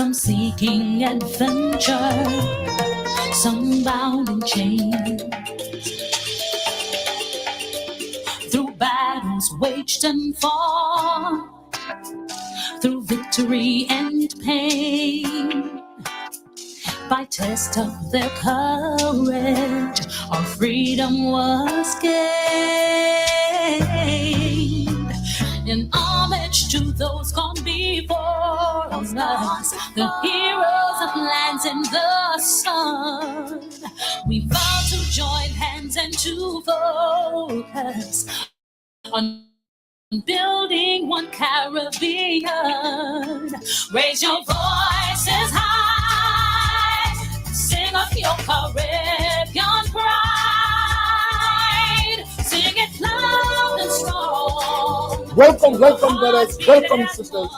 some seeking adventure, some bound in chains, through battles waged and fought, through victory and pain. By test of their courage, our freedom was gained. In homage to those gone before us, the heroes of lands in the sun, we vow to join hands and to focus on building one Caribbean. Raise your voices high, sing of your Caribbean pride, sing it loud and strong. Welcome, brothers, welcome, sisters.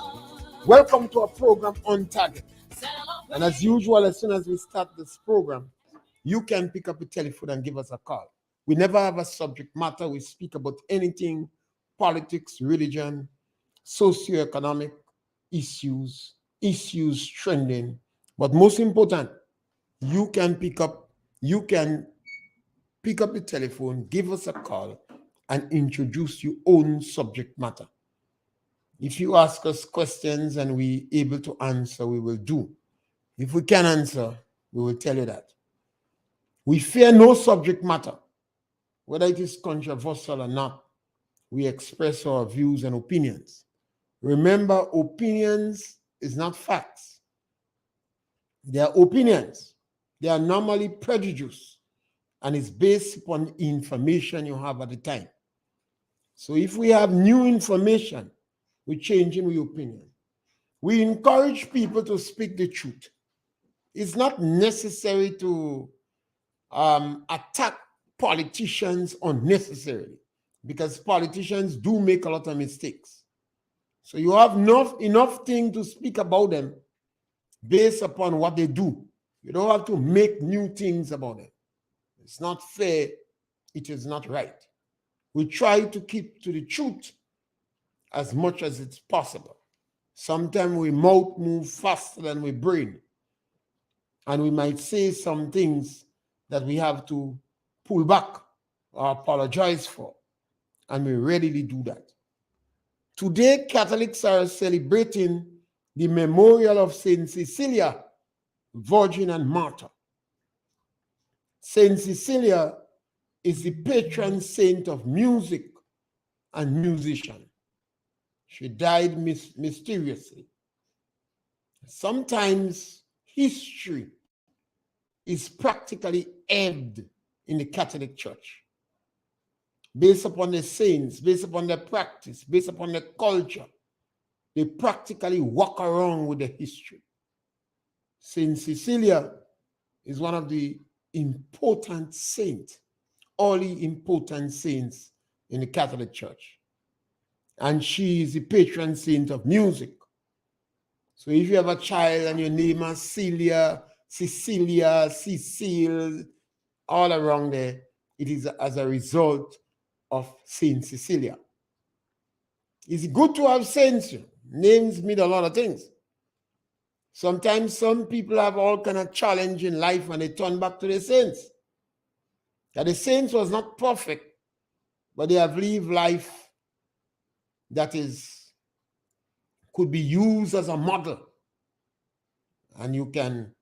Welcome to our program On Target. And as usual, as soon as we start this program, you can pick up a telephone and give us a call. We never have a subject matter. We speak about anything: politics, religion, socioeconomic issues trending. But most important, you can pick up the telephone, give us a call, and introduce your own subject matter. If you ask us questions and we're able to answer, we will do. If we can answer, we will tell you that. We fear no subject matter, whether it is controversial or not. We express our views and opinions. Remember, opinions is not facts. They are opinions. They are normally prejudiced, and it's based upon information you have at the time. So if we have new information, we're changing the opinion. We encourage people to speak the truth. It's not necessary to attack politicians unnecessarily, because politicians do make a lot of mistakes. So you have enough thing to speak about them based upon what they do. You don't have to make new things about them. It's not fair. It is not right. We try to keep to the truth as much as it's possible. Sometimes we mouth move faster than we brain, and we might say some things that we have to pull back or apologize for, and we readily do that. Today, Catholics are celebrating the memorial of Saint Cecilia, Virgin and Martyr. Saint Cecilia is the patron saint of music and musician. She died mysteriously. Sometimes history is practically aired in the Catholic Church, based upon the saints, based upon their practice, based upon their culture. They practically walk around with the history. Saint Cecilia is one of the important saints, only important saints in the Catholic Church. And she is the patron saint of music. So if you have a child and your name is Celia, Cecilia, Cecile, all around there, it is as a result of Saint Cecilia. It's good to have saints. Names mean a lot of things. Sometimes some people have all kind of challenge in life and they turn back to the saints. That the saints was not perfect, but they have lived life that could be used as a model. And you can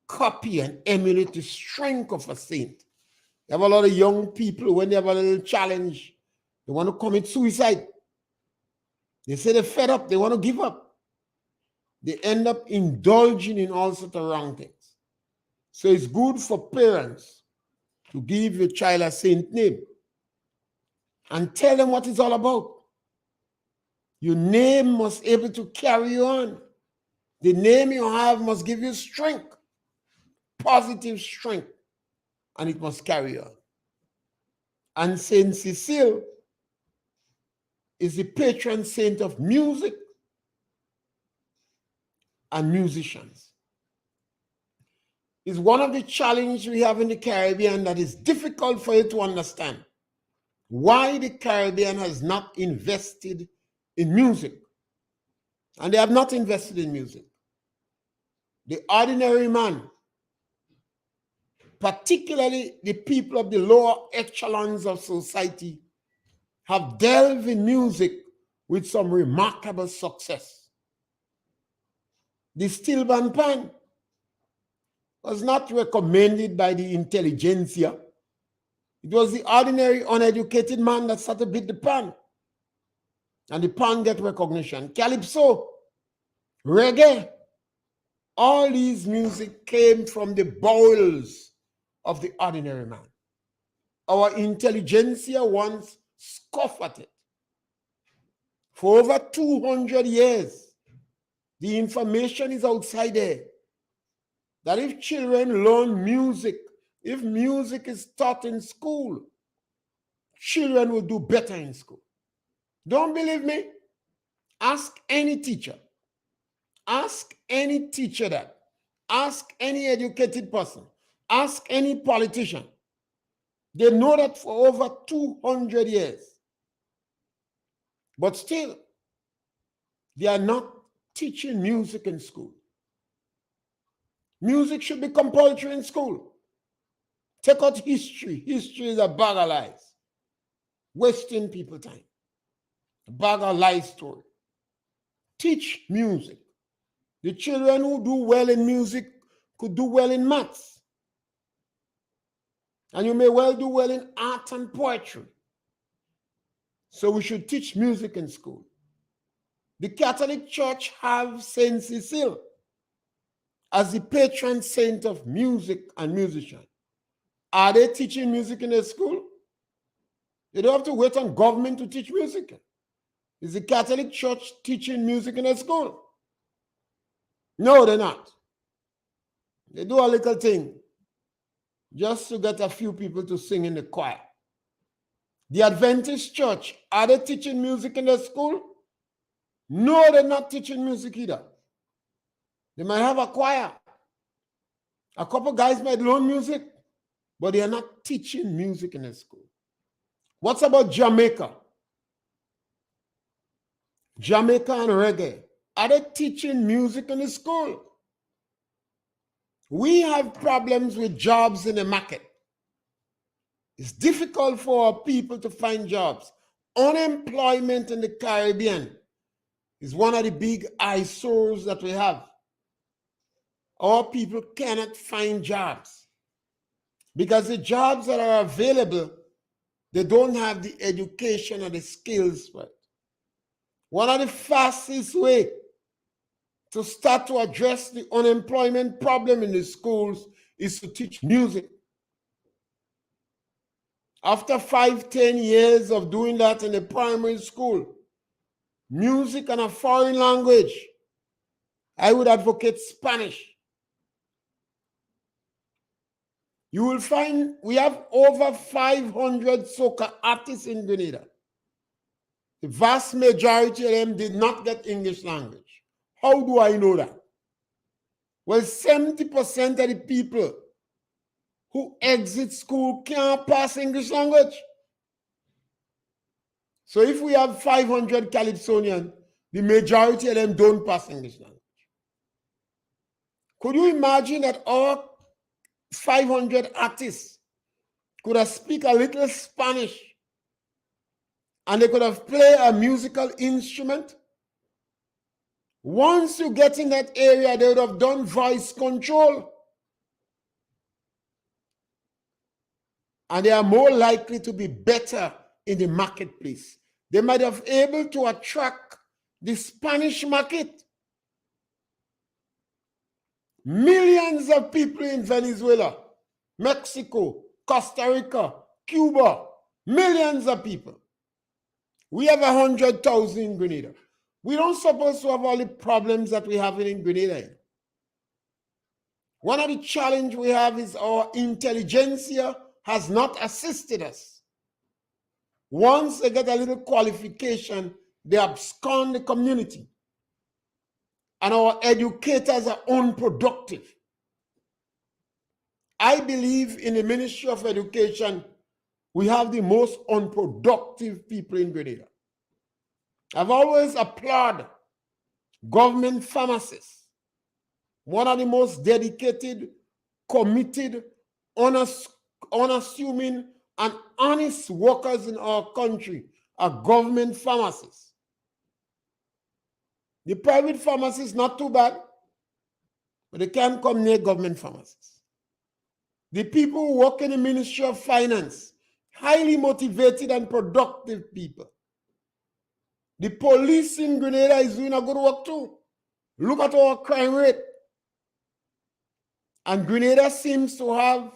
copy and emulate the strength of a saint. You have a lot of young people, when they have a little challenge, they want to commit suicide. They say they're fed up, they want to give up. They end up indulging in all sorts of wrong things. So it's good for parents to give your child a saint name and tell them what it's all about. Your name must be able to carry you on. The name you have must give you strength, positive strength, and it must carry on. And Saint Cecile is the patron saint of music and musicians. It's one of the challenges we have in the Caribbean that is difficult for you to understand. Why the Caribbean has not invested in music. And they have not invested in music. the ordinary man, particularly the people of the lower echelons of society, have delved in music with some remarkable success. The steel band pan was not recommended by the intelligentsia. It was the ordinary, uneducated man that started to beat the pan. And the pan get recognition. Calypso, reggae, all these music came from the bowels of the ordinary man. Our intelligentsia once scoffed at it. For over 200 years, the information is outside there that if children learn music, if music is taught in school, children will do better in school. Don't believe me? Ask any teacher. Ask any teacher that. Ask any educated person. Ask any politician. They know that for over 200 years. But still, they are not teaching music in school. Music should be compulsory in school. Take out history. History is a bag of lies. Wasting people time. A bag of lies story. Teach music. The children who do well in music could do well in maths. And you may well do well in art and poetry. So we should teach music in school. The Catholic Church have Saint Cecile as the patron saint of music and musicians. Are they teaching music in their school? They don't have to wait on government to teach music. Is the Catholic Church teaching music in their school? No, they're not. They do a little thing just to get a few people to sing in the choir. The Adventist Church, are they teaching music in their school? No, they're not teaching music either. They might have a choir. A couple guys might learn music, but they are not teaching music in their school. What's about Jamaica? Jamaica and reggae. Are they teaching music in the school? We have problems with jobs in the market. It's difficult for our people to find jobs. Unemployment in the Caribbean is one of the big eyesores that we have. Our people cannot find jobs because the jobs that are available, they don't have the education or the skills for it. One of the fastest ways to start to address the unemployment problem in the schools is to teach music. After 5-10 years of doing that in the primary school, music and a foreign language, I would advocate Spanish. You will find we have over 500 soca artists in Grenada. The vast majority of them did not get English language. How do I know that? Well, 70% of the people who exit school can't pass English language. So if we have 500 Calypsonians, the majority of them don't pass English language. Could you imagine that all 500 artists could have speak a little Spanish and they could have played a musical instrument? Once you get in that area, they would have done voice control. And they are more likely to be better in the marketplace. They might have been able to attract the Spanish market. Millions of people in Venezuela, Mexico, Costa Rica, Cuba, millions of people. We have 100,000 in Grenada. We don't suppose to have all the problems that we have in Grenada. One of the challenges we have is our intelligentsia has not assisted us. Once they get a little qualification, they abscond the community. And our educators are unproductive. I believe in the Ministry of Education, we have the most unproductive people in Grenada. I've always applauded government pharmacists. one of the most dedicated, committed, unassuming, and honest workers in our country are government pharmacists. The private pharmacists, not too bad, but they can't come near government pharmacists. The people who work in the Ministry of Finance, highly motivated and productive people. The police in Grenada is doing a good work too. Look at our crime rate. And Grenada seems to have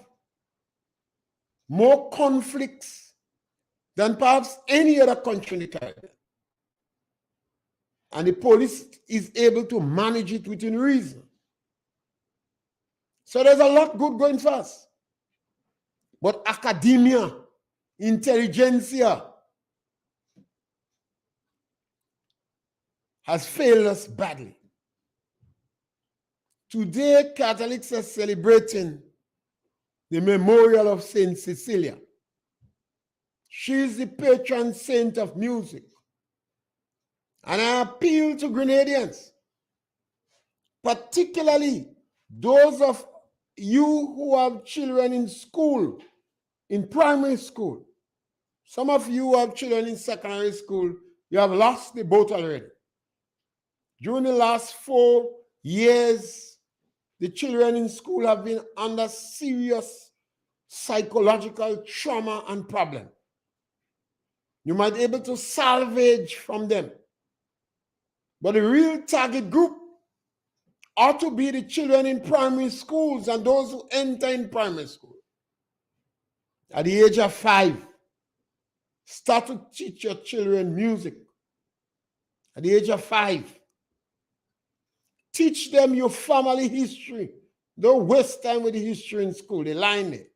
more conflicts than perhaps any other country in the Caribbean. And the police is able to manage it within reason. So there's a lot good going for us. But academia, intelligentsia has failed us badly. Today, Catholics are celebrating the memorial of Saint Cecilia. She is the patron saint of music. And I appeal to Grenadians, particularly those of you who have children in school, in primary school. Some of you have children in secondary school. You have lost the boat already. During the last 4 years, the children in school have been under serious psychological trauma and problem. You might be able to salvage from them. But the real target group ought to be the children in primary schools and those who enter in primary school. At the age of 5, start to teach your children music. At the age of 5, teach them your family history. Don't waste time with the history in school. They line it.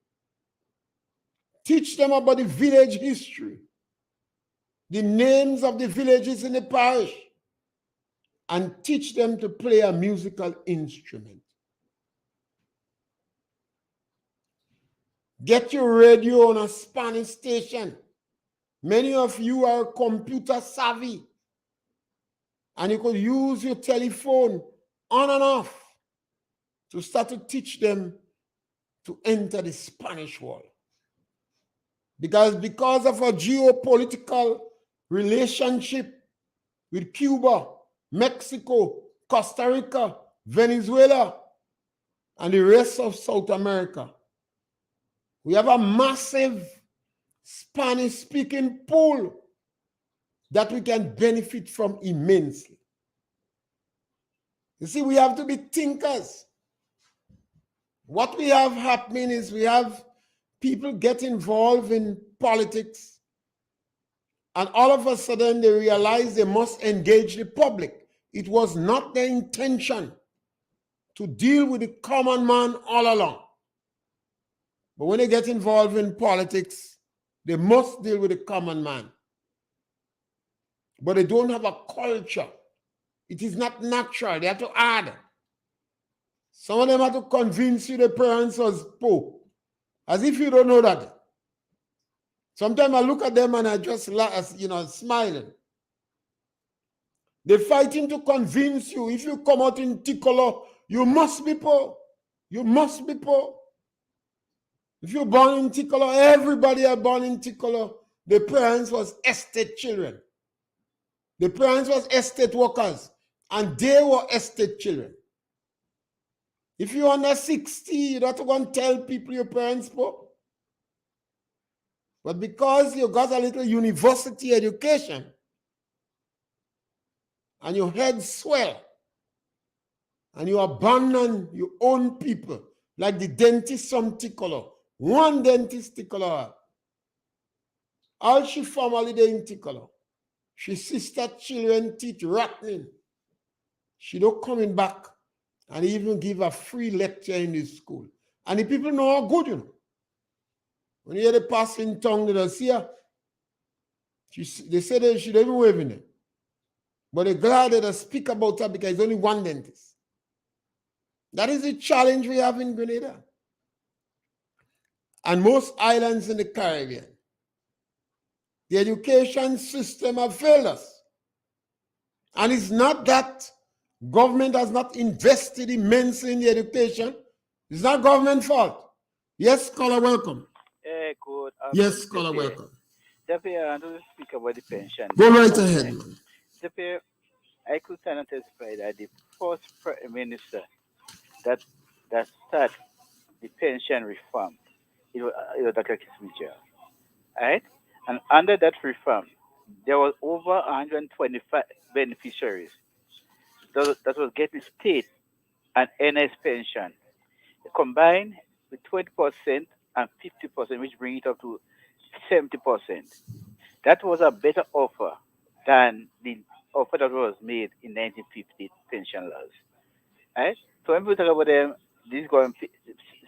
Teach them about the village history, the names of the villages in the parish, and teach them to play a musical instrument. Get your radio on a Spanish station. Many of you are computer savvy, and you could use your telephone on and off to start to teach them to enter the Spanish world. Because of a geopolitical relationship with Cuba, Mexico, Costa Rica, Venezuela, and the rest of South America, we have a massive Spanish-speaking pool that we can benefit from immensely. You see, we have to be thinkers. What we have happening is we have people get involved in politics, and all of a sudden they realize they must engage the public. It was not their intention to deal with the common man all along. But when they get involved in politics, they must deal with the common man. But they don't have a culture. It is not natural. They have to add. Some of them have to convince you the parents was poor. As if you don't know that. Sometimes I look at them and I just smiling. They're fighting to convince you. If you come out in Ticolor, you must be poor. You must be poor. If you're born in Ticolor, everybody are born in Ticolor. The parents was estate children. The parents was estate workers. And they were estate children. If you're under 60, you don't have to go and tell people your parents poor. But because you got a little university education and your head swell and you abandon your own people, like the dentist from Ticolor. One dentist Ticolor. All she family there in Ticolor. She sister children teeth rotten. She don't coming back and even give a free lecture in this school. And the people know how good, you know. When you hear the passing tongue, they don't see her. They say that she don't even wave in it. But they're glad that they speak about her because there's only one dentist. That is the challenge we have in Grenada. And most islands in the Caribbean. The education system have failed us. And it's not that Government has not invested immensely in the education. It's not government fault. Yes, scholar, welcome. Good Yes, afternoon, Mr. scholar, Pierre. welcome. Mr. Pierre, I want to speak about the pension Go bill. right ahead, man. Mr. Pierre, I could stand and testify that the first prime minister that that started the pension reform, it was Dr. Kissinger, right? And under that reform, there was over 125 beneficiaries that was getting state and NS pension combined with 20% and 50%, which bring it up to 70%. That was a better offer than the offer that was made in 1950 pension laws. Right? So when we talk about this government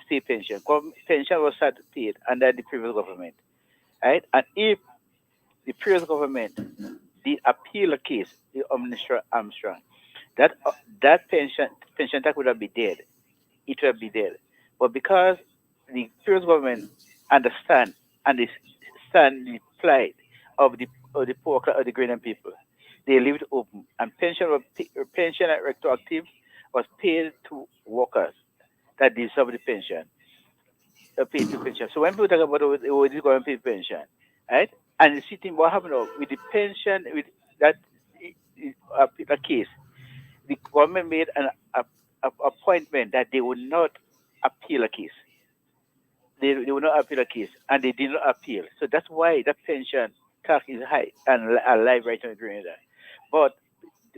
state pension, pension was started paid under the previous government. Right? And if the previous government did appeal a case, the Minister Armstrong, that that pension tax would have been dead. It would be dead. But because the previous government understand and they stand the plight of the poor of the greater people, they leave it open. And pension at retroactive was paid to workers that deserve the pension. Paid to pension. So when people talk about this government pay pension, right? And you see what happened now with the pension with that a case, the government made an appointment that they would not appeal a case. They would not appeal a case, and they did not appeal. So that's why the pension tax is high and alive right now in Grenada. But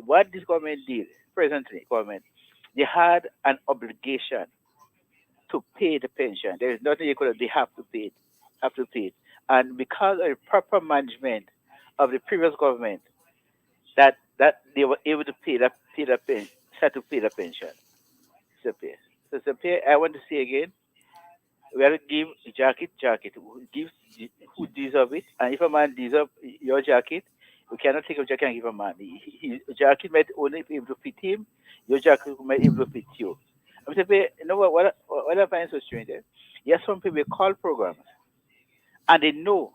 what this government did, presently government, they had an obligation to pay the pension. There is nothing you could. They have to pay it, and because of the proper management of the previous government, that they were able to pay the pension, start to pay the pension. So pay. So pay. I want to say again, we have to give jacket. Who deserve it, and if a man deserve your jacket, we cannot take a jacket and give a man. Jacket might only be able to fit him. Your jacket might be able to fit you. I'm saying, you know what I find so strange? Yes, some people call programs and they know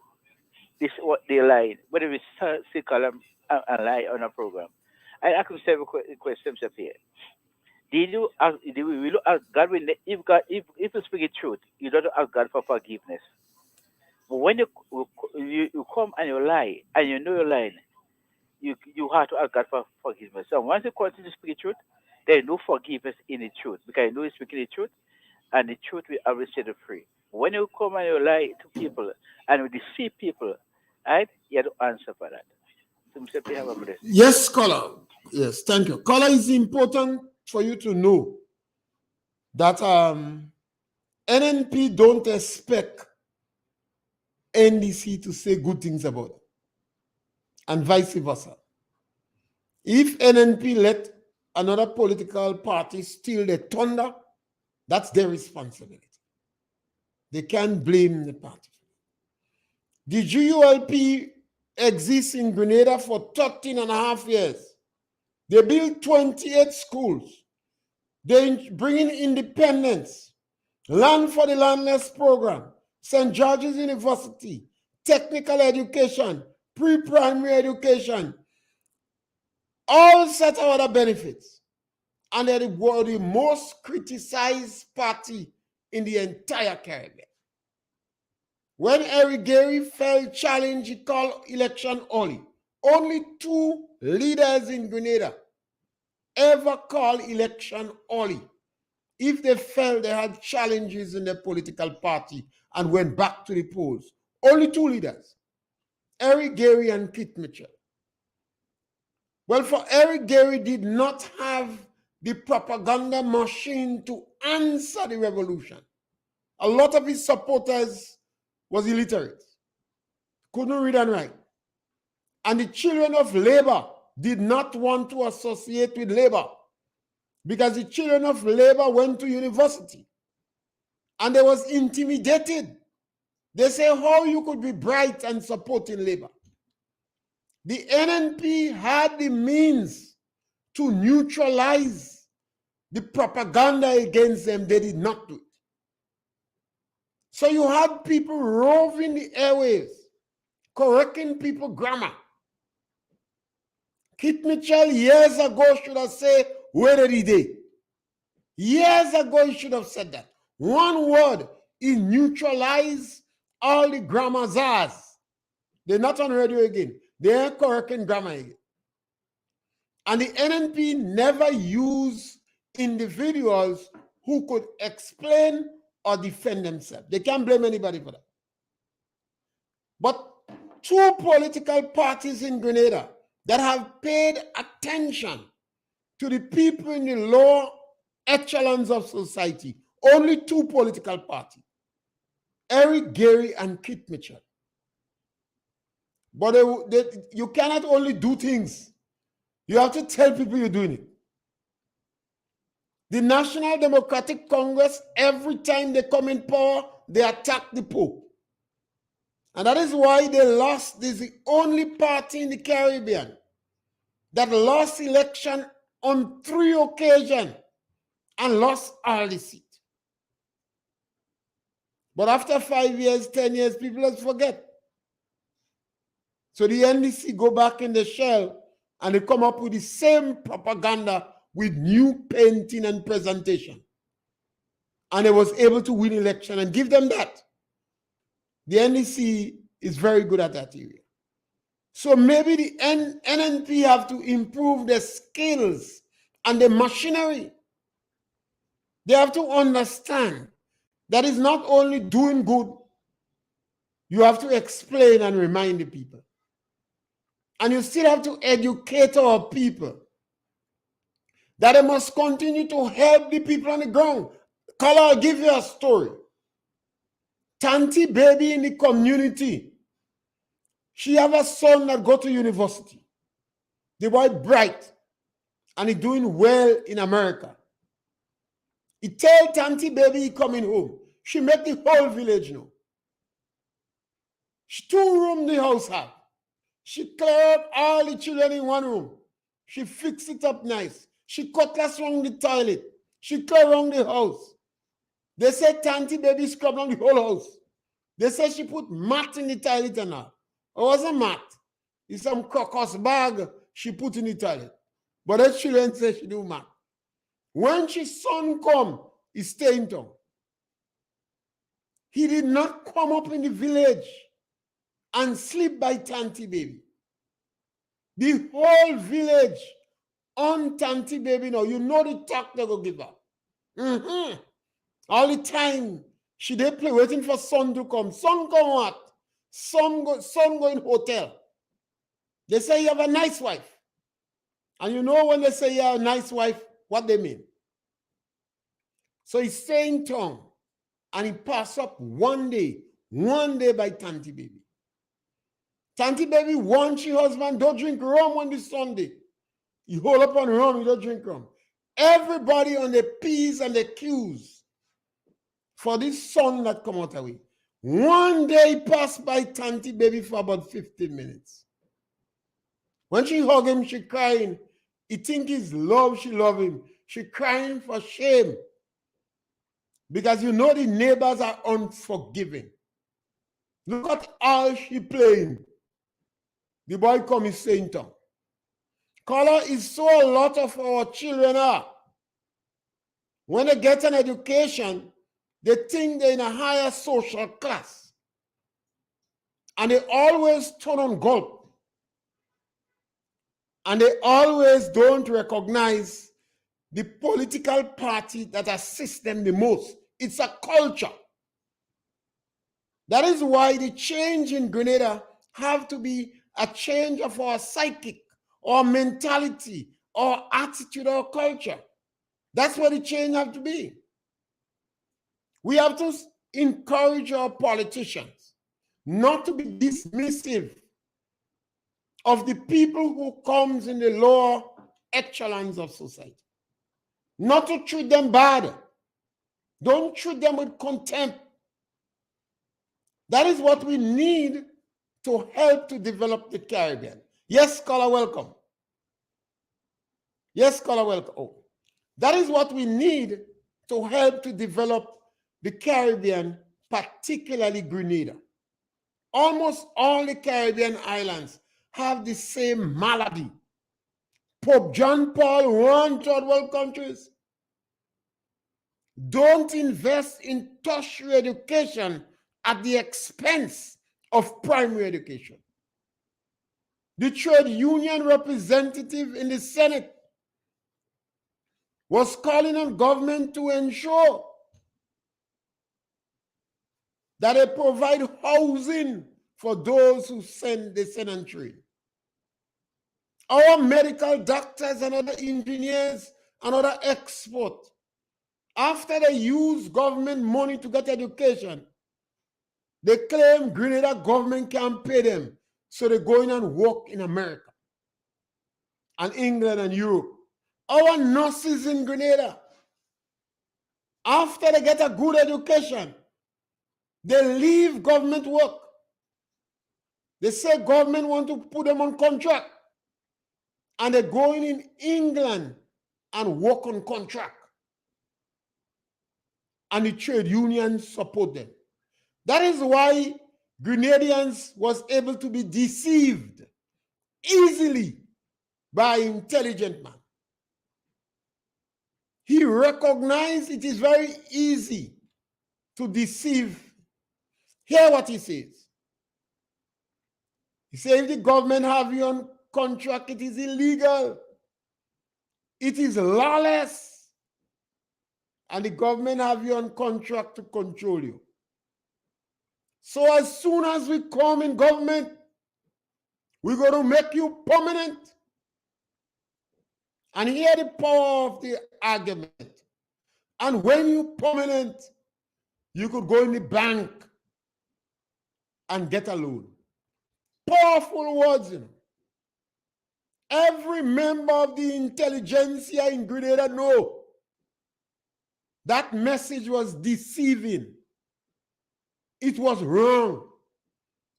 this what they lie. Whether we say call them and lie on a program. I ask you several questions up here. Did you ask? Will you ask God? If you speak the truth, you don't ask God for forgiveness. But when you come and you lie and you know you're lying, you have to ask God for forgiveness. So once you continue to speak the truth, there is no forgiveness in the truth because you know you're speaking the truth, and the truth will always set you free. When you come and you lie to people and you deceive people, right? You have to answer for that. So Mr. P, have a blessing. Yes, scholar. Yes, thank you. Scholar, it's important for you to know that NNP don't expect NDC to say good things about it, and vice versa. If NNP let another political party steal the thunder, that's their responsibility. They can't blame the party. The GULP exists in Grenada for 13 and a half years. They built 28 schools. They bring in independence, Land for the Landless program, St. George's University, technical education, pre-primary education, all set of other benefits. And they were the most criticized party in the entire Caribbean. When Eric Gary fell challenge, he called election only. Only 2 leaders in Grenada ever called election only. If they fell, they had challenges in their political party and went back to the polls. Only 2 leaders, Eric Gary and Kit Mitchell. Well, for Eric Gary did not have the propaganda machine to answer the revolution. A lot of his supporters was illiterate, couldn't read and write. And the children of labor did not want to associate with labor because the children of labor went to university and they was intimidated. They say how you could be bright and supporting labor. The NNP had the means to neutralize the propaganda against them. They did not do it. So you had people roving the airways, correcting people grammar. Kit Mitchell years ago should have said, Where did he do? Years ago, he should have said that. One word, he neutralized all the grammar czars. They're not on radio again. They're correcting grammar again. And the NNP never used individuals who could explain or defend themselves. They can't blame anybody for that. But two political parties in Grenada that have paid attention to the people in the lower echelons of society, only two political parties, Eric Gary and Kit Mitchell. But you cannot only do things. You have to tell people you're doing it. The National Democratic Congress, every time they come in power, they attack the Pope. And that is why they lost. This is the only party in the Caribbean that lost election on 3 occasions and lost all the seats. But after 5 years, 10 years, people just forget. So the NDC go back in the shell and they come up with the same propaganda with new painting and presentation. And they was able to win election and give them that. The NDC is very good at that area. So maybe the NNP have to improve their skills and the machinery. They have to understand that it's not only doing good, you have to explain and remind the people. And you still have to educate our people that they must continue to help the people on the ground. Carla, I'll give you a story. Tanti baby in the community, she have a son that go to university. The boy bright, and he doing well in America. He tell Tanti baby he coming home. She make the whole village know. She 2 room the house have. She clear up all the children in 1 room. She fix it up nice. She cutlass around the toilet. She clear around the house. They say Tanti baby scrub around the whole house. They say she put mat in the toilet and all. It wasn't mat. It's some crocus bag she put in the toilet. But the children say she do mat. When his son come, he stay in town. He did not come up in the village and sleep by Tanti baby. The whole village on Tanti baby now. You know the talk they go give her. All the time, she they play waiting for son to come. Son come what? Son go in hotel. They say you have a nice wife. And you know when they say you have a nice wife, what they mean. So he stay in town and he pass up one day by Tanti baby. Tanti baby wants her husband, don't drink rum on this Sunday. You hold up on rum, you don't drink rum. Everybody on the P's and the Q's for this son that come out away. One day passed by Tanti baby for about 15 minutes. When she hug him, she crying. He think he's love, she love him. She crying for shame. Because you know the neighbors are unforgiving. Look at all she playing. The boy come is saying tongue. Color is so a lot of our children are. When they get an education, they think they're in a higher social class. And they always turn on gold. And they always don't recognize the political party that assists them the most. It's a culture. That is why the change in Grenada have to be a change of our psychic, or mentality, or attitude, or culture. That's what the change have to be. We have to encourage our politicians not to be dismissive of the people who comes in the lower echelons of society. Not to treat them bad. Don't treat them with contempt. That is what we need to help to develop the Caribbean. Yes, caller, welcome. Yes, caller, welcome. Oh, that is what we need to help to develop the Caribbean, particularly Grenada. Almost all the Caribbean islands have the same malady. Pope John Paul warned third world countries, don't invest in tertiary education at the expense of primary education. The trade union representative in the Senate was calling on government to ensure that they provide housing for those who send the sedentary. Our medical doctors and other engineers and other experts, after they use government money to get education, they claim Grenada government can't pay them, so they go in and work in America and England and Europe. Our nurses in Grenada, after they get a good education, they leave government work. They say government want to put them on contract, and they're going in England and work on contract. And the trade unions support them. That is why Grenadians was able to be deceived easily by intelligent man. He recognized it is very easy to deceive. Hear what he says. He says, if the government have you on contract, it is illegal. It is lawless. And the government have you on contract to control you. So as soon as we come in government, we're going to make you permanent. And hear the power of the argument. And when you permanent, you could go in the bank and get a loan. Powerful words, you know. Every member of the intelligentsia in Grenada know that message was deceiving. It was wrong.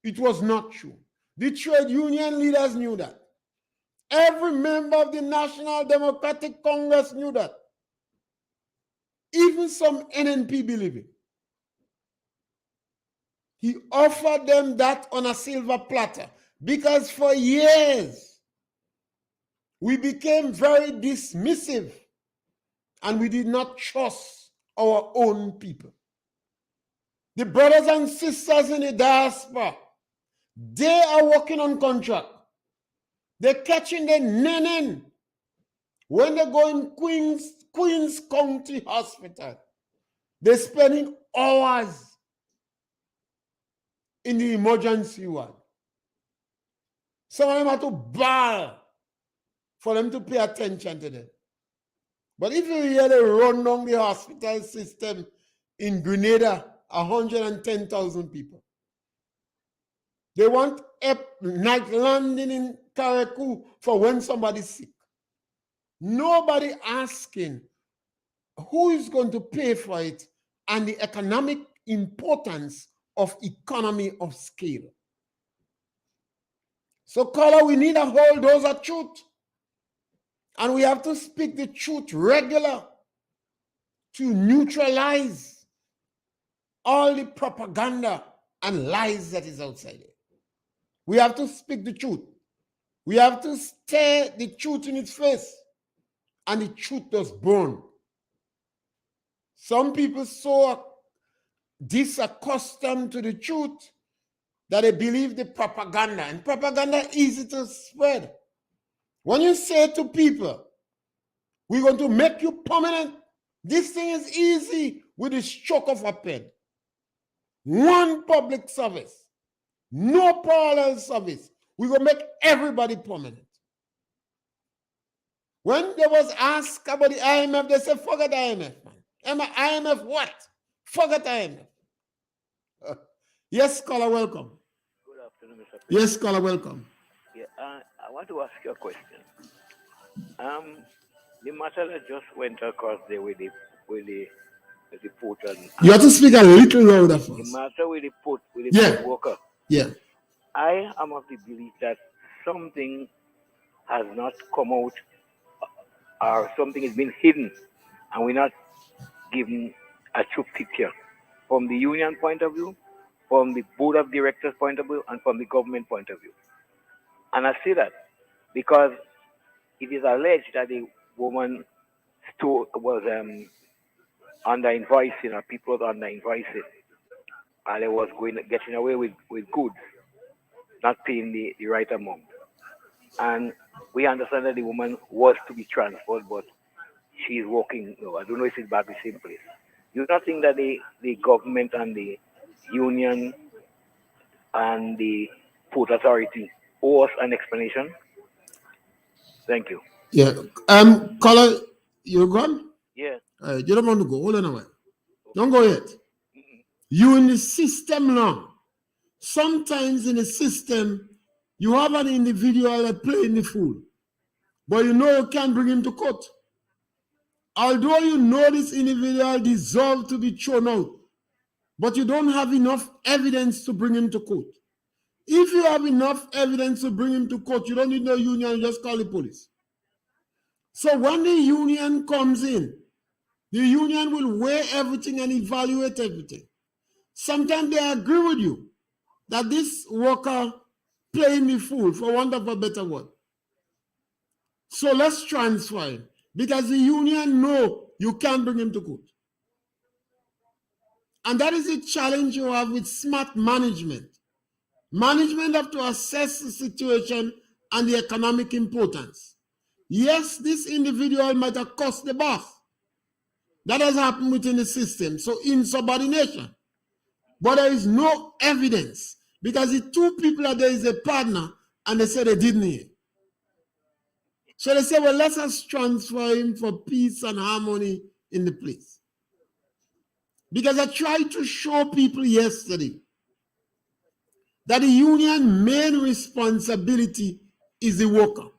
It was not true. The trade union leaders knew that. Every member of the National Democratic Congress knew that. Even some NNP believe it. He offered them that on a silver platter because for years we became very dismissive and we did not trust our own people. The brothers and sisters in the diaspora, they are working on contract. They're catching the nenen when they go in Queens County Hospital. They're spending hours in the emergency ward. Some of them have to bawl for them to pay attention to them. But if you hear they run down the hospital system in Grenada, 110,000 people. They want a night landing in Carriacou for when somebody's sick. Nobody asking who is going to pay for it and the economic importance of economy of scale. So, caller, we need a whole dose of truth. And we have to speak the truth regular to neutralize all the propaganda and lies that is outside there. We have to speak the truth. We have to stare the truth in its face. And the truth does burn. Some people so disaccustomed to the truth that they believe the propaganda. And propaganda is easy to spread. When you say to people, we're going to make you permanent, this thing is easy with the stroke of a pen. One public service, no parallel service. We're going to make everybody permanent. When they was asked about the IMF, they said, forget the IMF, man. IMF what? Forget IMF. Yes, caller, welcome. Good afternoon, Mr. President. Yes, caller, welcome. Yeah, I want to ask you a question. The matter that just went across there with the port and you have to speak a little louder for the us. matter with the port worker. Yeah. I am of the belief that something has not come out or something has been hidden and we're not given a true picture from the union point of view, from the board of directors point of view, and from the government point of view. And I say that because it is alleged that the woman was under invoicing, or people was under invoicing, and they was getting away with goods, not paying the right amount. And we understand that the woman was to be transferred, but she is working. I don't know if it's back the same place. You don't think that the government and the union and the Port Authority owe us an explanation? Thank you. Yeah. Caller, you're gone? Yeah. You don't want to go. Hold on a while. Don't go yet. You in the system now. Sometimes in the system, you have an individual that playing the fool, but you know you can't bring him to court. Although you know this individual deserves to be thrown out, but you don't have enough evidence to bring him to court. If you have enough evidence to bring him to court, you don't need no union, just call the police. So when the union comes in, the union will weigh everything and evaluate everything. Sometimes they agree with you that this worker playing the fool, for want of a better word. So let's transfer him, because the union know you can't bring him to court. And that is the challenge you have with smart management. Management have to assess the situation and the economic importance. Yes, this individual might have cost the boss. That has happened within the system. So insubordination. But there is no evidence, because the two people are there is a partner and they say they didn't hear. So they say, well, let us transfer him for peace and harmony in the place. Because I tried to show people yesterday that the union main responsibility is the worker.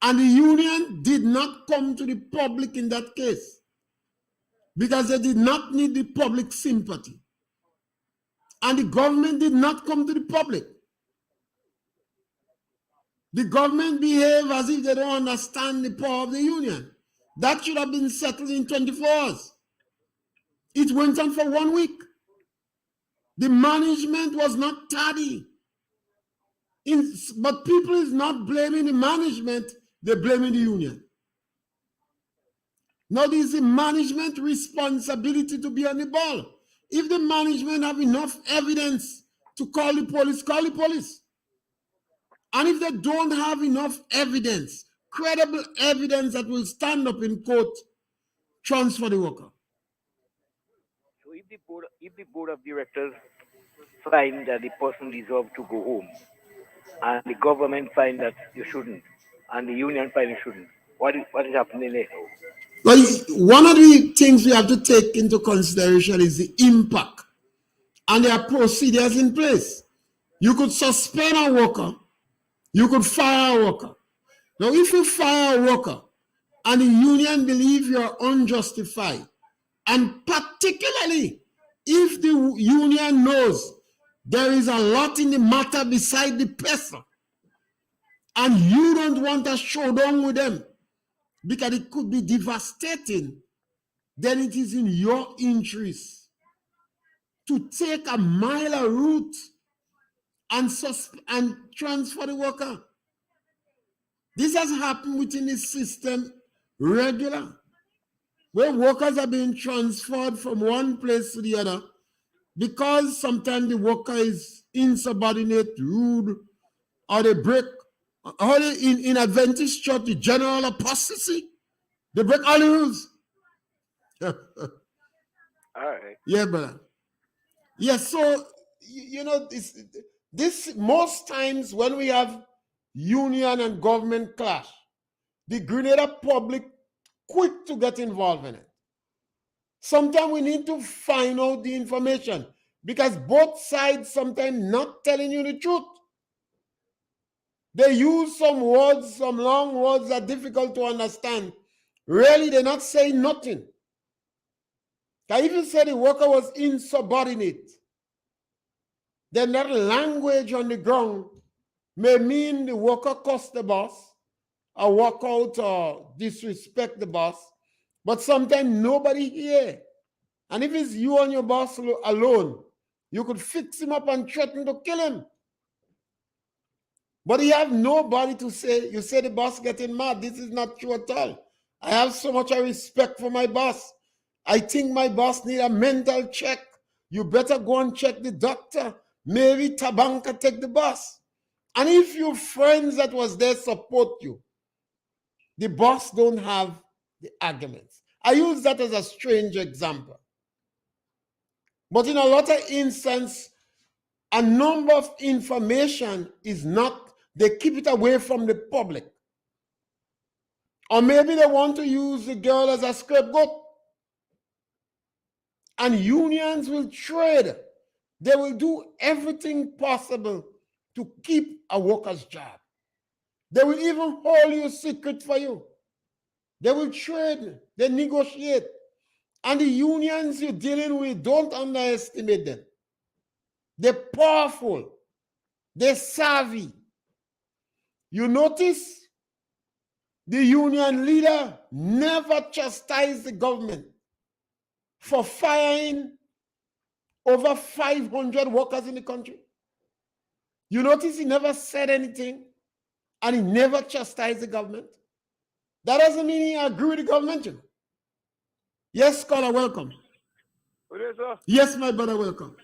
And the union did not come to the public in that case, because they did not need the public sympathy. And the government did not come to the public. The government behaved as if they don't understand the power of the union. That should have been settled in 24 hours. It went on for 1 week. The management was not tardy. But people is not blaming the management, they're blaming the union. Now, this is the management responsibility to be on the ball. If the management have enough evidence to call the police, call the police. And if they don't have enough evidence, credible evidence that will stand up in court, transfer the worker. So if the board of directors find that the person deserves to go home, and the government find that you shouldn't, and the union find you shouldn't, what is happening there? Well, one of the things we have to take into consideration is the impact, and there are procedures in place. You could suspend a worker, you could fire a worker. Now, if you fire a worker and the union believe you're unjustified, and particularly if the union knows there is a lot in the matter beside the person, and you don't want a showdown with them because it could be devastating, then it is in your interest to take a milder route and transfer the worker. This has happened within the system regular, where workers are being transferred from one place to the other because sometimes the worker is insubordinate, rude, or they break, in Adventist church, the general apostasy, they break all the rules. All right. Yeah, brother. Yes, so, this most times when we have union and government clash, the Grenada public quick to get involved in it. Sometimes we need to find out the information, because both sides sometimes not telling you the truth. They use some words, some long words that are difficult to understand. Really, they're not saying nothing. I even said the worker was insubordinate. Then that language on the ground may mean the worker cost the boss, or walk out or disrespect the boss, but sometimes nobody here. And if it's you and your boss alone, you could fix him up and threaten to kill him. But he have nobody to say, you say the boss getting mad. This is not true at all. I have so much respect for my boss. I think my boss need a mental check. You better go and check the doctor. Maybe Tabanka take the boss. And if your friends that was there support you, the boss don't have the arguments. I use that as a strange example. But in a lot of instances, a number of information is not, they keep it away from the public. Or maybe they want to use the girl as a scapegoat. And unions will trade. They will do everything possible to keep a worker's job. They will even hold you secret for you. They will trade, they negotiate. And the unions you're dealing with, don't underestimate them. They're powerful. They're savvy. You notice the union leader never chastised the government for firing over 500 workers in the country. You notice he never said anything and he never chastised the government. That doesn't mean he agreed with the government. You know. Yes, scholar, welcome. Good day, sir. Yes, my brother, welcome.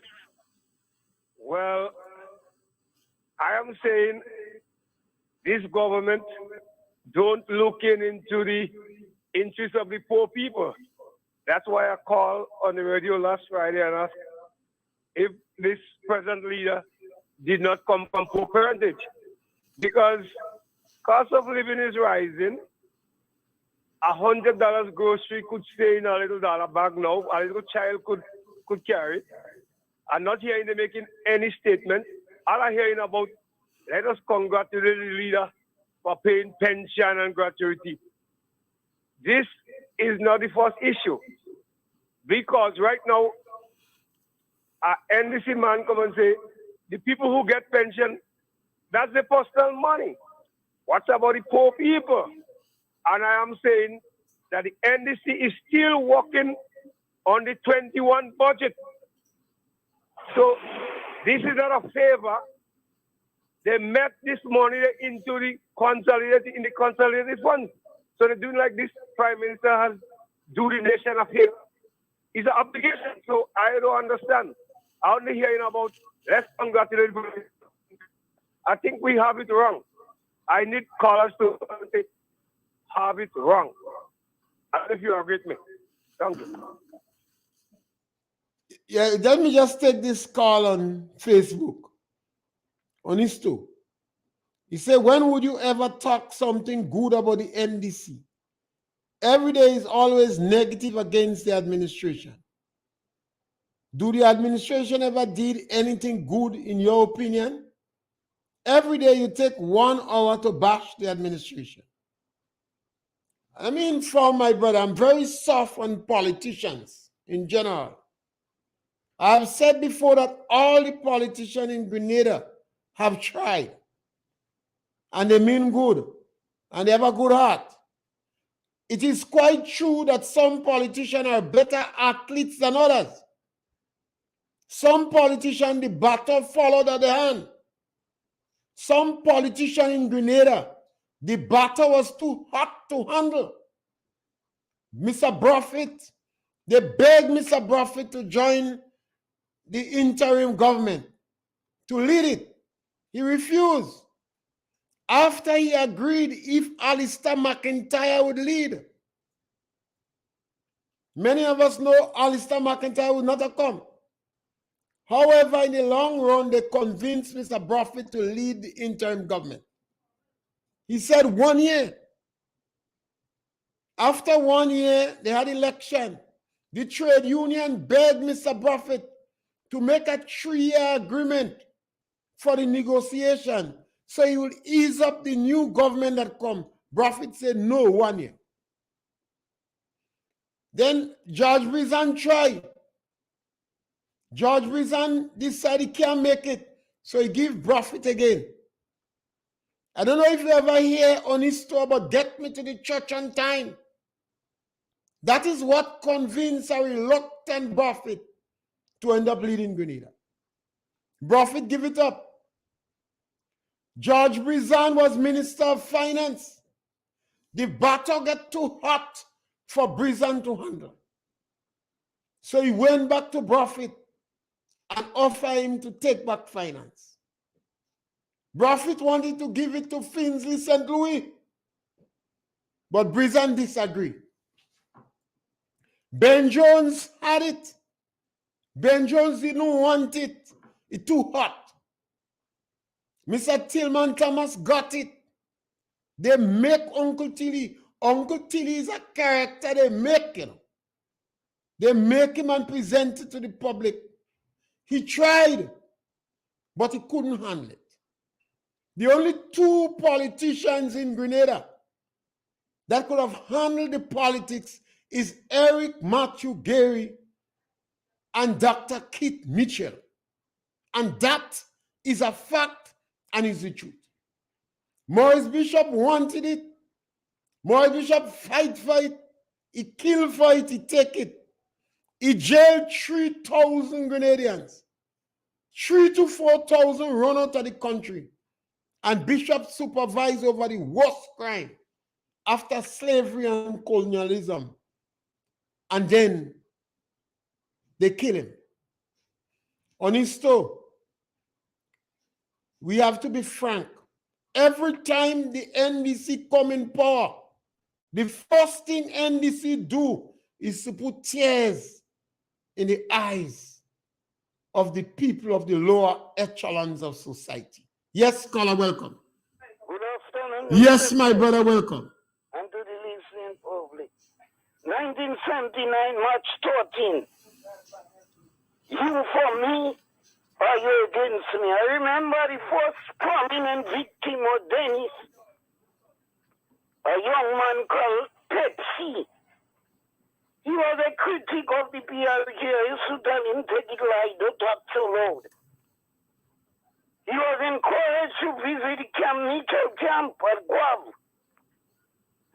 Well, I am saying this government don't look into the interests of the poor people. That's why I called on the radio last Friday and asked if this present leader did not come from poor parentage. Because cost of living is rising. $100 grocery could stay in a little dollar bag now. A little child could carry it. I'm not hearing them making any statement. All I'm hearing about, let us congratulate the leader for paying pension and gratuity. This is not the first issue. Because right now, NDC man come and say, the people who get pension, that's the personal money. What about the poor people? And I am saying that the NDC is still working on the 21 budget. So this is not a favor. They met this money into the consolidated fund. So they're doing like this Prime Minister has do the nation a favor. It's an obligation. So I don't understand. I only hearing about let's congratulate. I think we have it wrong. I need callers to say have it wrong. I don't know if you agree with me. Thank you. Yeah, let me just take this call on Facebook. On his too. He said, when would you ever talk something good about the NDC? Every day is always negative against the administration. Do the administration ever did anything good in your opinion? Every day you take 1 hour to bash the administration. I mean, for my brother, I'm very soft on politicians in general. I've said before that all the politicians in Grenada have tried. And they mean good. And they have a good heart. It is quite true that some politicians are better athletes than others. Some politicians, the battle followed at the hand. Some politicians in Grenada, the battle was too hot to handle. Mr. Buffett, they begged Mr. Buffett to join the interim government, to lead it. He refused. After he agreed if Alistair McIntyre would lead. Many of us know Alistair McIntyre would not have come. However, in the long run, they convinced Mr. Buffett to lead the interim government. He said 1 year. After 1 year, they had election. The trade union begged Mr. Buffett to make a 3-year agreement for the negotiation so he will ease up the new government that comes. Buffett said no, 1 year. Then George Brizan tried. George Brizan decided he can't make it, so he gave Buffett again. I don't know if you ever hear on his story about get me to the church on time. That is what convinced a reluctant Buffett to end up leading Grenada. Buffett give it up. George Brizan was Minister of Finance. The battle got too hot for Brizan to handle. So he went back to Buffett and offered him to take back finance. Buffett wanted to give it to Finsley St. Louis, but Brizan disagreed. Ben Jones had it. Ben Jones didn't want it. It's too hot. Mr. Tillman Thomas got it. They make Uncle Tilly. Uncle Tilly is a character they make, They make him and present it to the public. He tried, but he couldn't handle it. The only two politicians in Grenada that could have handled the politics is Eric Matthew Gary and Dr. Keith Mitchell. And that is a fact and is the truth. Maurice Bishop wanted it. Maurice Bishop fight for it. He killed for it. He take it. He jailed 3,000 Grenadians. 3,000 to 4,000 run out of the country. And Bishop supervised over the worst crime after slavery and colonialism. And then they kill him. On his toe, we have to be frank. Every time the NDC come in power, the first thing NDC do is to put tears in the eyes of the people of the lower echelons of society. Yes, caller, welcome. Good afternoon. Yes, my brother, welcome. And to the listening public. 1979, March 13. You for me or you against me? I remember the first prominent victim of Dennis, a young man called Pepsi. He was a critic of the PRG. I used to tell him, take it light, don't talk so loud. He was encouraged to visit the Camp Mitchell camp at Guav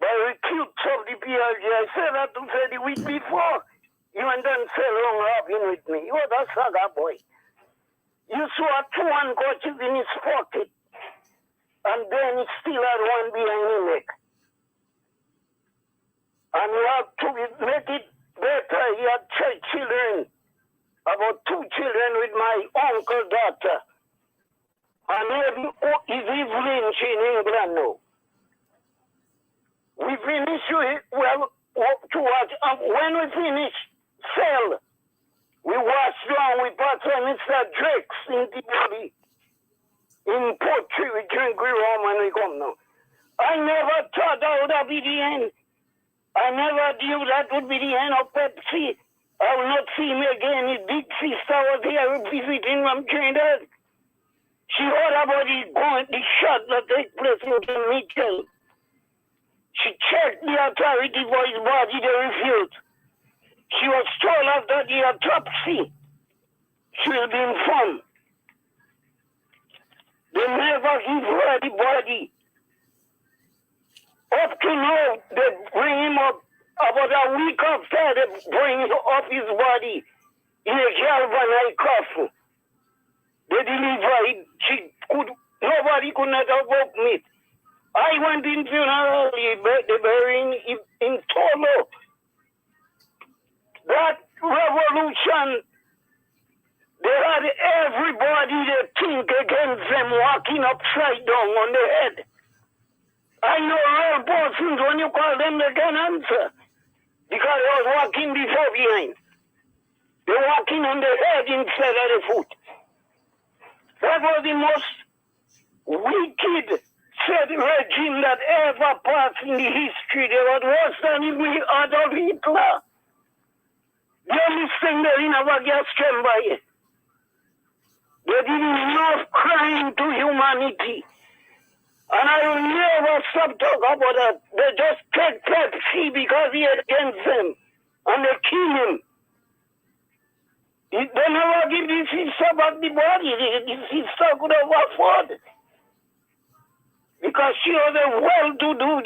by recruits of the PRG. I said that to say the week before. He went and said long Robin with me. He was a saga boy. You saw 2 handkerchiefs in his pocket, and then he still had one behind his neck. And you have to make it better. He had 3 children, about 2 children with my uncle daughter. And he's Evelyn in England now. We finished with, when we finished cell, we washed down, we passed on Mr. Drake's in the body. In poetry, we drink, we rum, and we come now. I never thought that would be the end. I never knew that would be the end of Pepsi. I will not see him again. His big sister was here visiting from Trinidad. She heard about the shot that took place in Mitchell. She checked the authority for his body, they refused. She was told after the autopsy, she will be informed. They never give her the body. Up to now, they bring him up. About a week after, they bring up his body in a galvanized coffin. They deliver it. Nobody could not have opened it. I went in funeral, they burying in Tolo. That revolution, they had everybody they think against them walking upside down on the head. I know real persons, when you call them, they can answer. Because they was walking before behind. They're walking on the head instead of the foot. That was the most wicked said regime that ever passed in the history. They were worse than Adolf Hitler. The only thing they never get chamber yet. They did enough crime to humanity. And I will never stop talking about that. They just take Pepsi because he is against them. And they kill him. They never give the sister back the body. The sister could have afforded. Because she was a well-to-do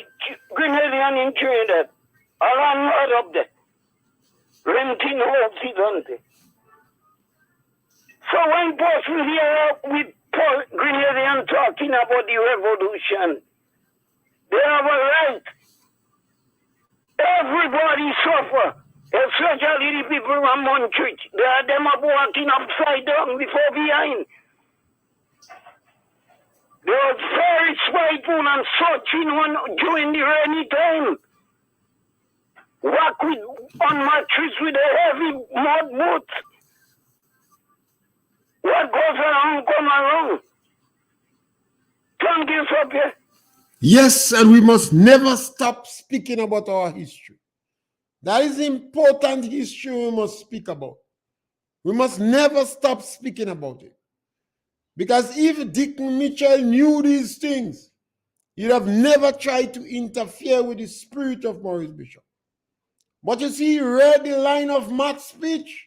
Grenadian in Trinidad. Around her up there. Renting homes, don't they? So when person here with Grenadian talking about the revolution. They have a right. Everybody suffer, especially the people from Montreat. They are them up walking upside down before behind. They were very spiteful and searching on during the rainy time. Walk with on mattress with a heavy mud boot. What goes around come around. Thank you, sir. Yes, and we must never stop speaking about our history. That is important history we must speak about. We must never stop speaking about it. Because if Dick Mitchell knew these things, he'd have never tried to interfere with the spirit of Maurice Bishop. But you see, he read the line of Matt's speech.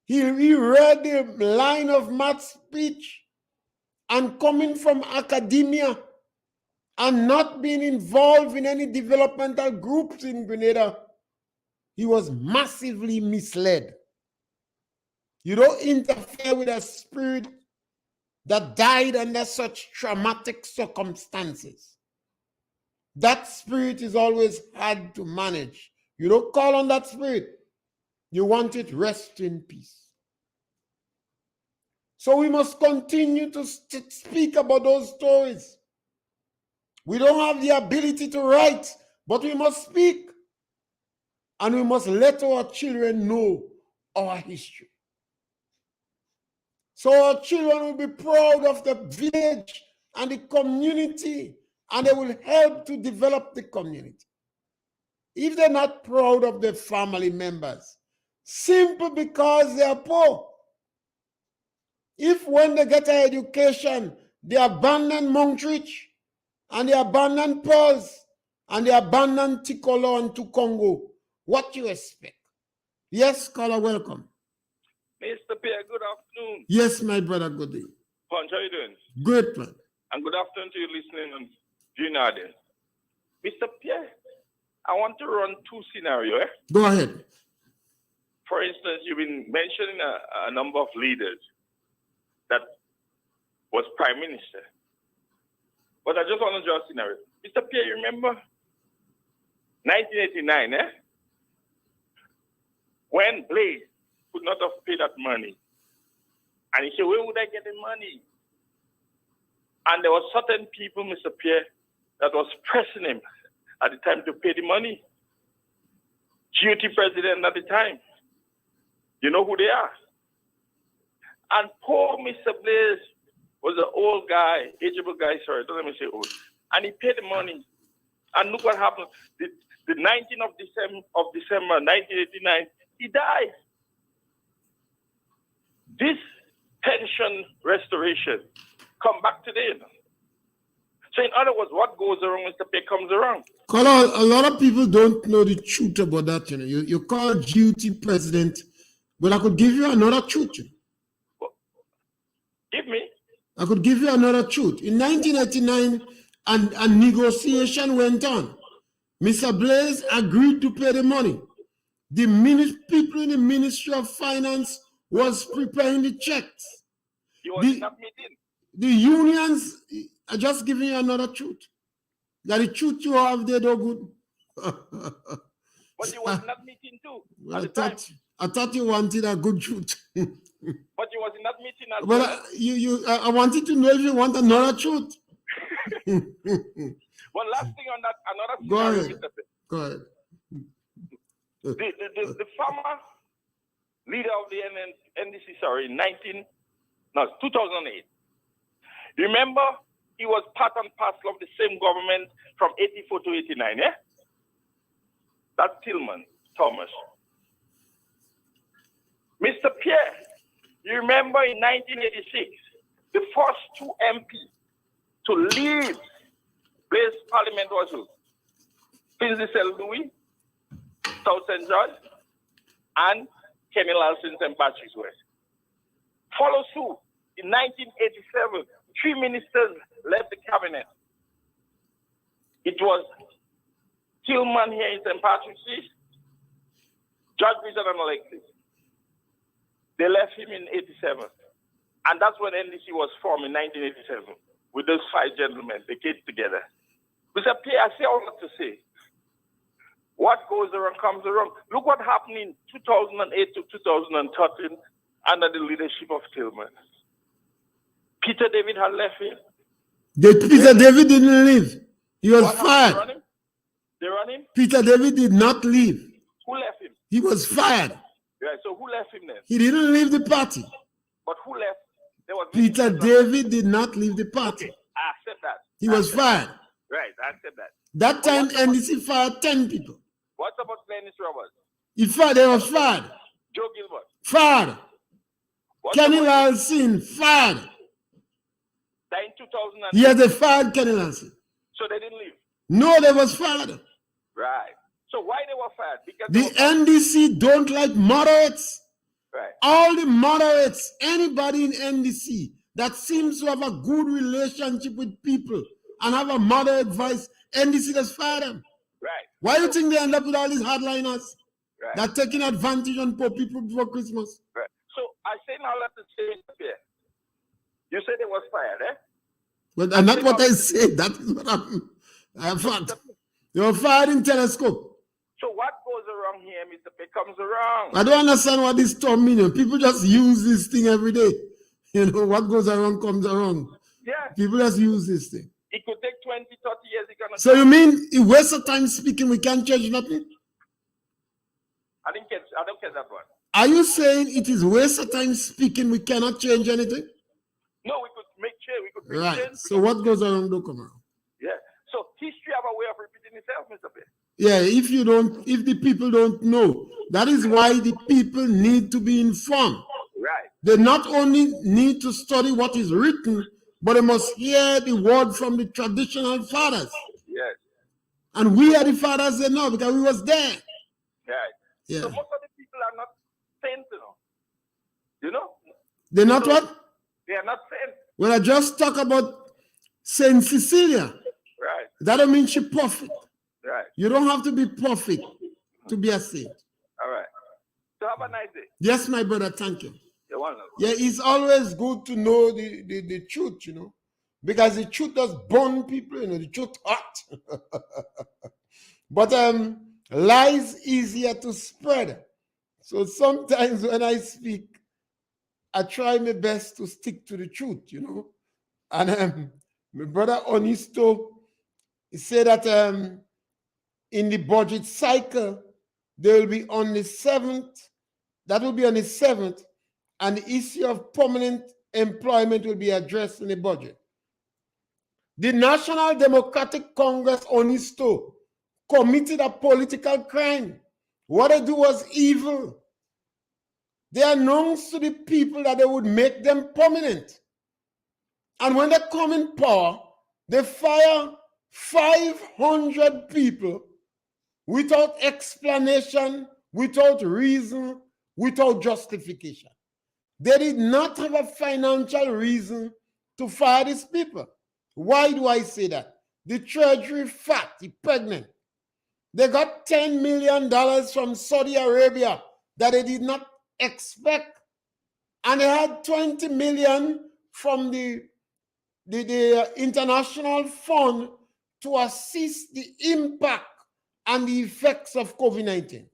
He read the line of Matt's speech, and coming from academia and not being involved in any developmental groups in Grenada, he was massively misled. You don't interfere with a spirit that died under such traumatic circumstances. That spirit is always hard to manage. You don't call on that spirit. You want it rest in peace. So we must continue to speak about those stories. We don't have the ability to write, but we must speak. And we must let our children know our history. So our children will be proud of the village and the community, and they will help to develop the community. If they're not proud of their family members, simply because they are poor, if when they get an education, they abandon Montreat, and they abandon Pearls, and they abandon Tikolo and Tukongo, what do you expect? Yes, caller, welcome. Mr. Pierre, good afternoon. Yes, my brother, good day. Punch, how you doing? Great, man. And good afternoon to you listening on Grenada. Mr. Pierre, I want to run two scenarios. Go ahead. For instance, you've been mentioning a number of leaders that was prime minister. But I just want to draw a scenario. Mr. Pierre, you remember 1989, when Blaise could not have paid that money. And he said, where would I get the money? And there were certain people, Mr. Pierre, that was pressing him at the time to pay the money. Duty president at the time. You know who they are. And poor Mr. Blaise was an old guy, ageable guy, sorry, don't let me say old. And he paid the money. And look what happened. The 19th of December 1989, he died. This pension restoration come back today. So in other words, what goes around, Mr. Pierre, comes around. A lot of people don't know the truth about that. You call duty president, but I could give you another truth. Give me. I could give you another truth. In 1989, a negotiation went on. Mr. Blaise agreed to pay the money. The people in the Ministry of Finance was preparing the checks. You was in that meeting. The unions are just giving you another truth. That the truth you have, they do good. But you was in that meeting too. Well, I thought you wanted a good truth. But you was in that meeting as well. I wanted to know if you want another truth. One last thing on that, another Go scenario, ahead. Mr. Pierre. Go ahead. The former leader of the NDC, in 2008. Remember, he was part and parcel of the same government from 84 to 89, yeah? That's Tillman Thomas. Mr. Pierre, you remember in 1986, the first two MPs to leave Blaise Parliament was who? Finley Louis, South St. George, and Kenny Lalson St. Patrick's West. Follow suit. In 1987, 3 ministers left the cabinet. It was Tillman here in St. Patrick's East, Judge Richard and Alexis. They left him in 87. And that's when NDC was formed in 1987 with those 5 gentlemen. They came together. Mr. Pierre, I say all that to say, what goes around comes around. Look what happened in 2008 to 2013 under the leadership of Tillman. Peter David had left him. Peter David didn't leave. He was What fired. happened? They run him? Peter David did not leave. Who left him? He was fired. Right, so who left him then? He didn't leave the party. But who left? There was Peter David did not leave the party. Okay, I accept that. He was fired. Right, I accept that. That time, NDC fired 10 people. What about Dennis Roberts? He fired. They were fired. Joe Gilbert? Fired. Kenny Lalsin fired. That in 2000. Yes, they fired Kenny Lalsin. So they didn't leave? No, they was fired. Right. So why they were fired? Because The NDC don't like moderates. Right. All the moderates, anybody in NDC that seems to have a good relationship with people and have a moderate voice, NDC just fire them. Right. Why do you think they end up with all these hardliners Right. that taking advantage on poor people before Christmas? Right. So I say now let us say here. You said they was fired, eh? But and not what I said. That is what I thought. They were fired in Telescope. So what goes around here, Mr. P, comes around. I don't understand what this term means. People just use this thing every day. You know, what goes around comes around. Yeah. People just use this thing. It could take 20, 30 years. So you mean, in waste of time speaking, we can't change nothing? I don't get that one. Are you saying it is waste of time speaking, we cannot change anything? No, we could make change. We could bring Right. change. So what goes around don't come around. Yeah. So history have a way of repeating itself, Mr. P. Yeah, if the people don't know, that is why the people need to be informed. Right. They not only need to study what is written, but they must hear the word from the traditional fathers. Yes. And we are the fathers they know because we was there. Right. Yeah. So most of the people are not saints, you know. You know? They're not what? They are not saints. When I just talk about Saint Cecilia, Right. that don't mean she perfect. Right. You don't have to be perfect to be a saint. All right. So have a nice day. Yes, my brother, thank you. You're welcome. Yeah, it's always good to know the truth, you know, because the truth does burn people, you know, the truth hot. But lies easier to spread. So sometimes when I speak, I try my best to stick to the truth, you know. And my brother Onisto, he said that in the budget cycle, they will be on the 7th, that will be on the 7th, and the issue of permanent employment will be addressed in the budget. The National Democratic Congress, Onisto, committed a political crime. What they do was evil. They announced to the people that they would make them permanent. And when they come in power, they fire 500 people without explanation, without reason, without justification. They did not have a financial reason to fire these people. Why do I say that? The treasury fat, the pregnant. They got $10 million from Saudi Arabia that they did not expect. And they had 20 million from the international fund to assist the impact and the effects of COVID-19.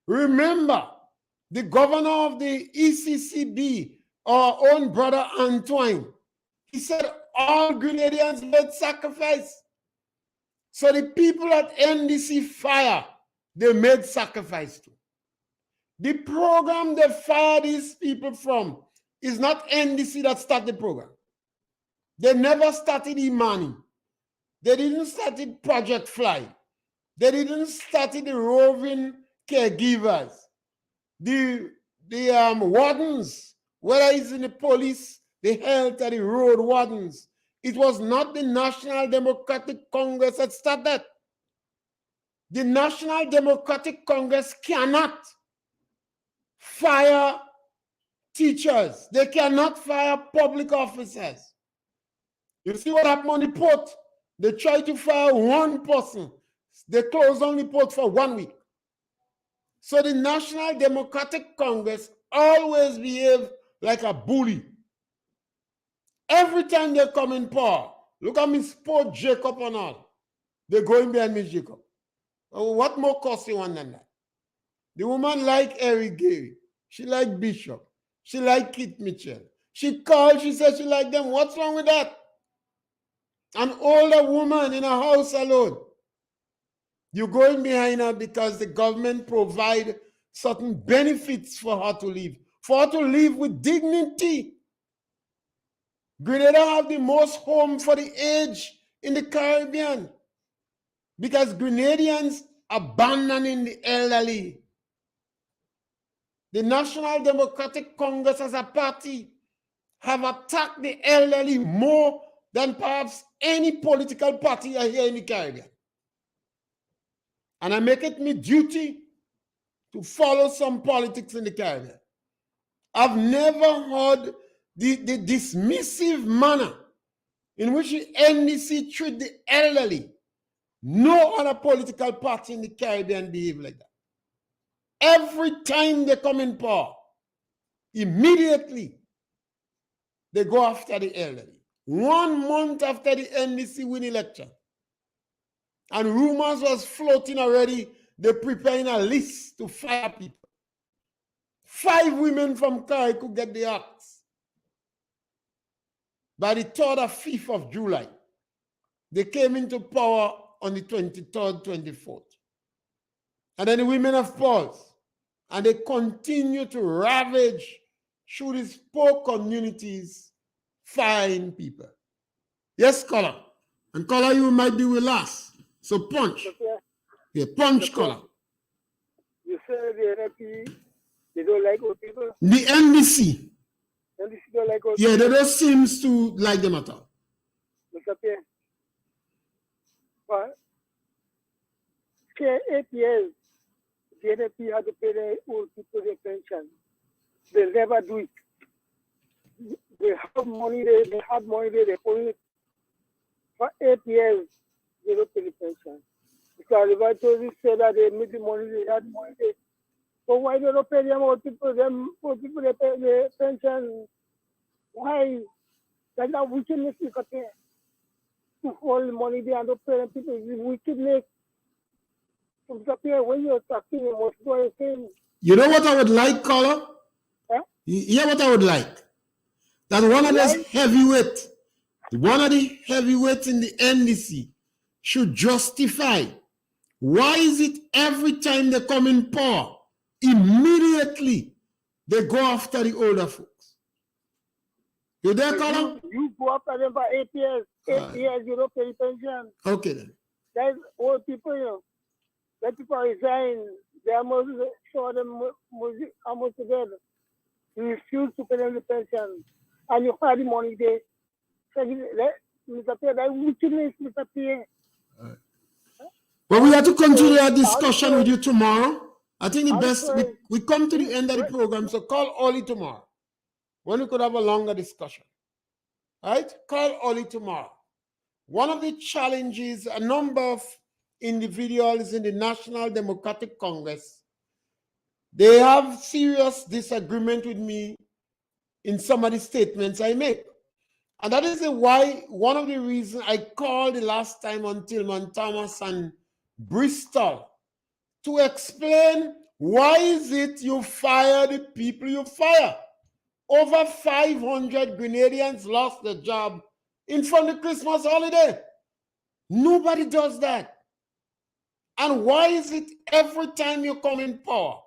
Remember, the governor of the ECCB, our own brother Antoine, he said all Grenadians made sacrifice. So the people at NDC fire, they made sacrifice too. The program they fire these people from is not NDC that started the program. They never started Imani. They didn't start Project Fly. They didn't start the roving caregivers. The wardens, whether it's in the police, the health, or the road wardens, it was not the National Democratic Congress that started. The National Democratic Congress cannot fire teachers. They cannot fire public officers. You see what happened on the port? They tried to fire one person. They closed on the port for 1 week. So the National Democratic Congress always behaved like a bully. Every time they come in power, look at Miss Poor Jacob and all. They're going behind Miss Jacob. Oh, what more cost you want than that? The woman like Eric Gary. She like Bishop. She like Kit Mitchell. She called, she said she like them. What's wrong with that? An older woman in a house alone. You're going behind her because the government provide certain benefits for her to live with dignity. Grenada have the most home for the aged in the Caribbean because Grenadians abandoning the elderly. The National Democratic Congress as a party have attacked the elderly more than perhaps any political party here in the Caribbean. And I make it my duty to follow some politics in the Caribbean. I've never heard the dismissive manner in which the NDC treat the elderly. No other political party in the Caribbean behave like that. Every time they come in power, immediately they go after the elderly. 1 month after the NDC win election, and rumors was floating already, they're preparing a list to fire people. 5 women from Kari could get the axe. By the 3rd or 5th of July, they came into power on the 23rd, 24th. And then the women have paused, and they continue to ravage through these poor communities, firing people. Yes, caller. And caller, you might be with us. So punch. Yeah, punch, caller. You say the NFP, they don't like old people? The NDC. NDC don't like old Yeah, people? they don't seem to like them at all. Mr. Pierre. But, 8 years, the NFP had to pay the old people their pension. They never do it. They have money, they have money, they put it. For 8 years, they don't pay the pension. Because if I told you say that they made the money, they had money. But why they don't pay them old people? They pay the pension. Why? That's not wickedness you can pay. To hold the money there and don't pay them people is wickedness. So Mr. Pierre, when you're talking, you must do anything. You know what I would like, caller? Huh? You hear what I would like? That one of those heavyweight, one of the heavyweights in the NDC should justify why is it every time they come in power, immediately they go after the older folks. You there, caller? You go after them for 8 years. 8 years, you don't pay the pension. Okay then. That's old people, you know. Let people resign. They almost show them almost together. You refuse to pay them the pension. And you have the money there. So, Mr. Pierre, that's wickedness, Mr. Pierre. Well, we have to continue our discussion with you tomorrow. I think the best, we come to the end of the program, so call Ollie tomorrow when we could have a longer discussion. All right? Call Ollie tomorrow. One of the challenges, a number of individuals in the National Democratic Congress, they have serious disagreement with me in some of the statements I make. And that is why one of the reasons I called the last time on Tillman Thomas and Bristol to explain why is it you fire the people you fire. Over 500 Grenadians lost their job in front of the Christmas holiday. Nobody does that. And why is it every time you come in power?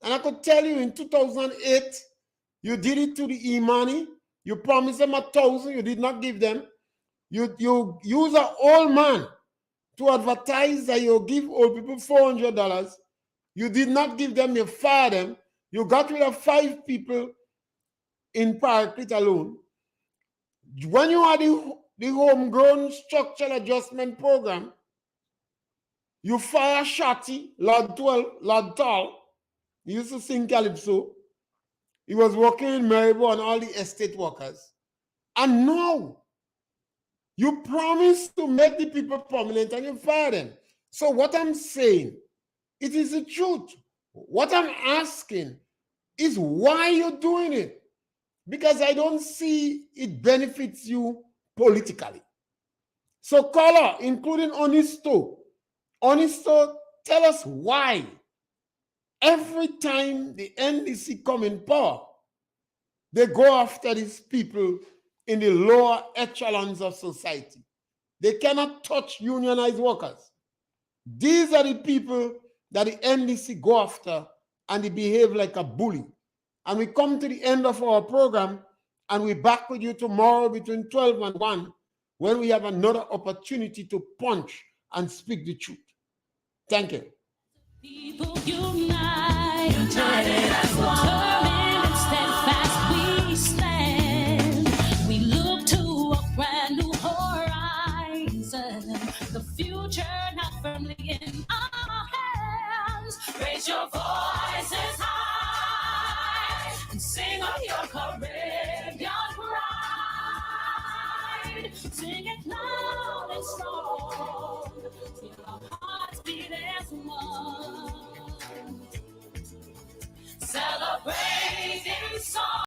And I could tell you in 2008, you did it to the E-money. You promised them 1,000, you did not give them. You use an old man to advertise that you give old people $400. You did not give them, you fired them. You got rid of 5 people in Paraclet alone. When you had the homegrown structural adjustment program, you fire Shotty, Lord Tall. He used to sing Calypso. He was working in Maribor and all the estate workers. And now, you promise to make the people permanent and you fire them. So what I'm saying, it is the truth. What I'm asking is why you're doing it. because I don't see it benefits you politically. So caller, including Onisto, tell us why every time the NDC come in power, they go after these people in the lower echelons of society. They cannot touch unionized workers. These are the people that the NDC go after, and they behave like a bully. And we come to the end of our program, and we're back with you tomorrow between 12 and 1, when we have another opportunity to punch and speak the truth. Thank you. People united as one, and steadfast we stand. We look to a brand new horizon, the future not firmly in our